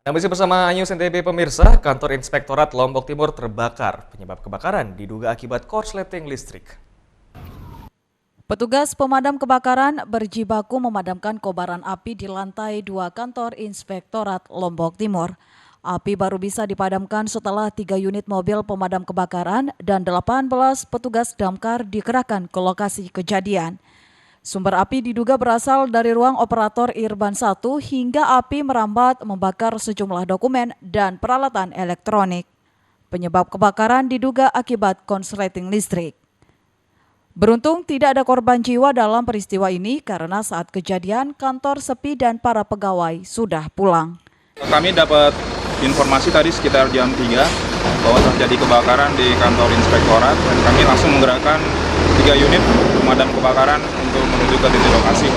Masih bersama News NTB pemirsa, kantor Inspektorat Lombok Timur terbakar. Penyebab kebakaran diduga akibat korsleting listrik. Petugas pemadam kebakaran berjibaku memadamkan kobaran api di lantai 2 kantor Inspektorat Lombok Timur. Api baru bisa dipadamkan setelah 3 unit mobil pemadam kebakaran dan 18 petugas damkar dikerahkan ke lokasi kejadian. Sumber api diduga berasal dari ruang operator Irban 1 hingga api merambat membakar sejumlah dokumen dan peralatan elektronik. Penyebab kebakaran diduga akibat konsleting listrik. Beruntung tidak ada korban jiwa dalam peristiwa ini karena saat kejadian kantor sepi dan para pegawai sudah pulang. Kami dapat informasi tadi sekitar jam 3 bahwa terjadi kebakaran di kantor Inspektorat dan kami langsung menggerakkan 3 unit pemadam kebakaran untuk menuju ke titik lokasi.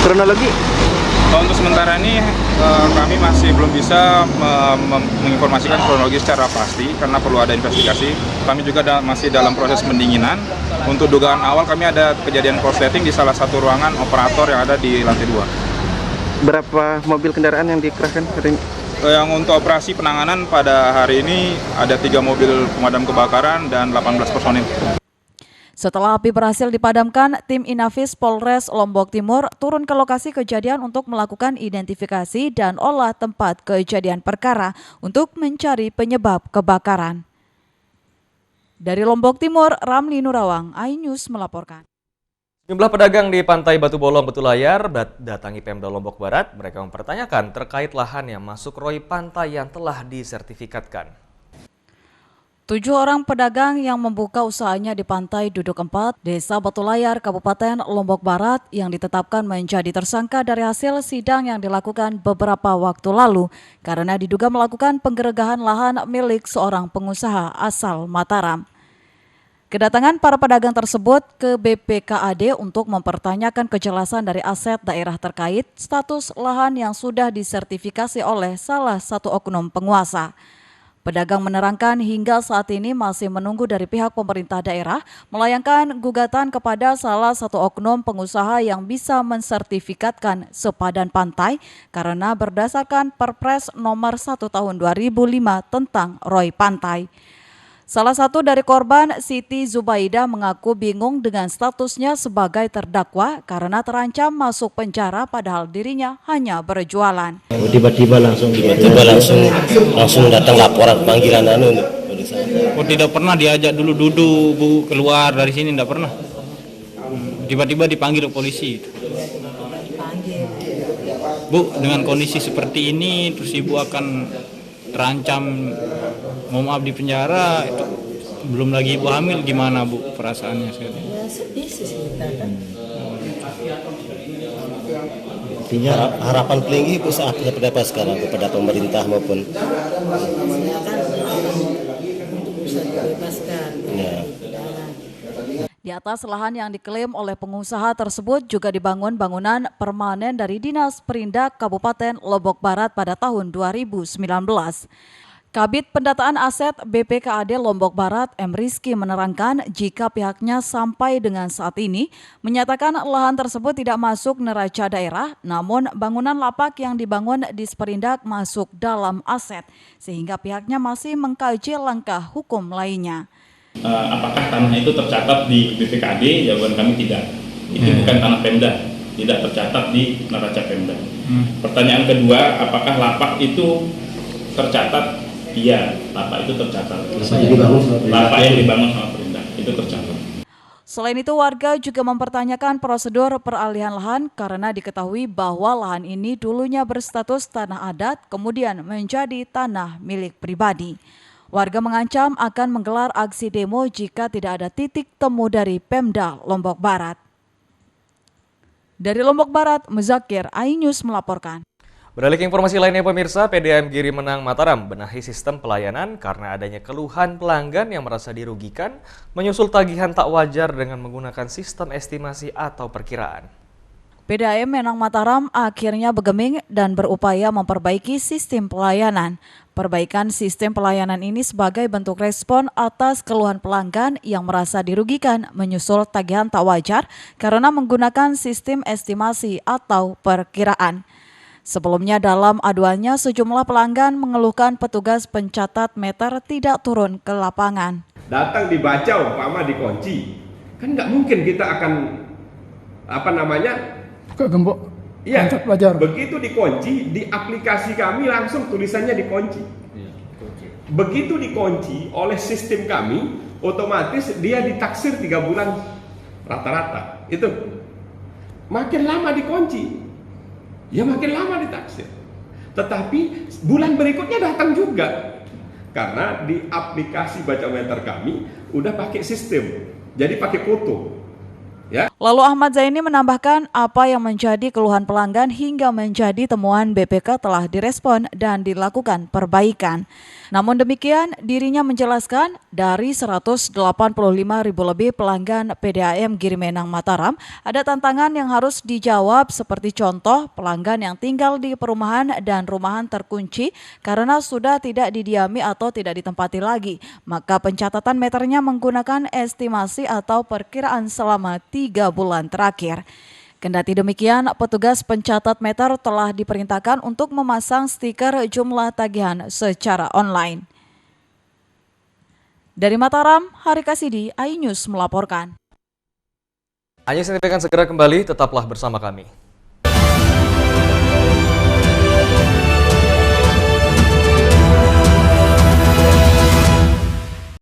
Kronologi? Untuk sementara ini kami masih belum bisa menginformasikan kronologi secara pasti karena perlu ada investigasi. Kami juga masih dalam proses pendinginan. Untuk dugaan awal kami ada kejadian korsleting di salah satu ruangan operator yang ada di lantai 2. Berapa mobil kendaraan yang dikerahkan hari ini? Yang untuk operasi penanganan pada hari ini ada 3 mobil pemadam kebakaran dan 18 personil. Setelah api berhasil dipadamkan, tim Inafis Polres Lombok Timur turun ke lokasi kejadian untuk melakukan identifikasi dan olah tempat kejadian perkara untuk mencari penyebab kebakaran. Dari Lombok Timur, Ramli Nurawang, iNews melaporkan. Jumlah pedagang di Pantai Batu Bolong Betulayar datangi Pemda Lombok Barat. Mereka mempertanyakan terkait lahan yang masuk ROI pantai yang telah disertifikatkan. 7 orang pedagang yang membuka usahanya di Pantai Duduk 4, Desa Betulayar, Kabupaten Lombok Barat yang ditetapkan menjadi tersangka dari hasil sidang yang dilakukan beberapa waktu lalu karena diduga melakukan penggeledahan lahan milik seorang pengusaha asal Mataram. Kedatangan para pedagang tersebut ke BPKAD untuk mempertanyakan kejelasan dari aset daerah terkait status lahan yang sudah disertifikasi oleh salah satu oknum penguasa. Pedagang menerangkan hingga saat ini masih menunggu dari pihak pemerintah daerah melayangkan gugatan kepada salah satu oknum pengusaha yang bisa mensertifikatkan sepadan pantai karena berdasarkan Perpres nomor 1 tahun 2005 tentang ROI pantai. Salah satu dari korban, Siti Zubaidah, mengaku bingung dengan statusnya sebagai terdakwa karena terancam masuk penjara padahal dirinya hanya berjualan. Tiba-tiba langsung datang laporan panggilan tidak pernah diajak dulu duduk Bu keluar dari sini, tidak pernah. Tiba-tiba dipanggil polisi. Bu, dengan kondisi seperti ini terus Ibu akan terancam, mau maaf, di penjara. Itu belum lagi Ibu hamil, gimana Bu perasaannya sekarang? Ya sedih sih kan. Artinya harapan paling Ibu saat apa sekarang kepada pemerintah maupun Saya kan untuk bisa dibebaskan. ya. Di atas lahan yang diklaim oleh pengusaha tersebut juga dibangun bangunan permanen dari Dinas Perindak Kabupaten Lombok Barat pada tahun 2019. Kabid Pendataan Aset BPKAD Lombok Barat, M. Rizky, menerangkan jika pihaknya sampai dengan saat ini menyatakan lahan tersebut tidak masuk neraca daerah, namun bangunan lapak yang dibangun di Sperindak masuk dalam aset, sehingga pihaknya masih mengkaji langkah hukum lainnya. Apakah tanah itu tercatat di BPKAD? Jawaban kami tidak. Itu bukan tanah Pemda, tidak tercatat di neraca Pemda. Pertanyaan kedua, apakah lapak itu tercatat? Iya, lapak itu tercatat. Lapak yang dibangun sama Pemda itu tercatat. Selain itu, warga juga mempertanyakan prosedur peralihan lahan karena diketahui bahwa lahan ini dulunya berstatus tanah adat, kemudian menjadi tanah milik pribadi. Warga mengancam akan menggelar aksi demo jika tidak ada titik temu dari Pemda Lombok Barat. Dari Lombok Barat, Muzakir, iNews melaporkan. Beralih ke informasi lainnya pemirsa, PDAM Giri Menang Mataram benahi sistem pelayanan karena adanya keluhan pelanggan yang merasa dirugikan menyusul tagihan tak wajar dengan menggunakan sistem estimasi atau perkiraan. PDAM Menang Mataram akhirnya bergeming dan berupaya memperbaiki sistem pelayanan. Perbaikan sistem pelayanan ini sebagai bentuk respon atas keluhan pelanggan yang merasa dirugikan menyusul tagihan tak wajar karena menggunakan sistem estimasi atau perkiraan. Sebelumnya dalam aduannya sejumlah pelanggan mengeluhkan petugas pencatat meter tidak turun ke lapangan. Datang dibaca umpama dikunci, kan nggak mungkin kita akan ke gembok. Iya, kontak pelajar. begitu dikunci di aplikasi kami langsung tulisannya dikunci. Begitu dikunci oleh sistem kami, otomatis dia ditaksir 3 bulan rata-rata. Itu makin lama dikunci, ya makin lama ditaksir. Tetapi bulan berikutnya datang juga, karena di aplikasi bacometer kami udah pakai sistem, jadi pakai foto. Ya. Lalu Ahmad Zaini menambahkan apa yang menjadi keluhan pelanggan hingga menjadi temuan BPK telah direspon dan dilakukan perbaikan. Namun demikian, dirinya menjelaskan dari 185.000 lebih pelanggan PDAM Giri Menang Mataram, ada tantangan yang harus dijawab seperti contoh pelanggan yang tinggal di perumahan dan rumahan terkunci karena sudah tidak didiami atau tidak ditempati lagi. Maka pencatatan meternya menggunakan estimasi atau perkiraan selama 3 bulan terakhir. Kendati demikian, petugas pencatat meter telah diperintahkan untuk memasang stiker jumlah tagihan secara online. Dari Mataram, Hari Kasidi, iNews melaporkan. Hanya signifikan segera kembali, tetaplah bersama kami.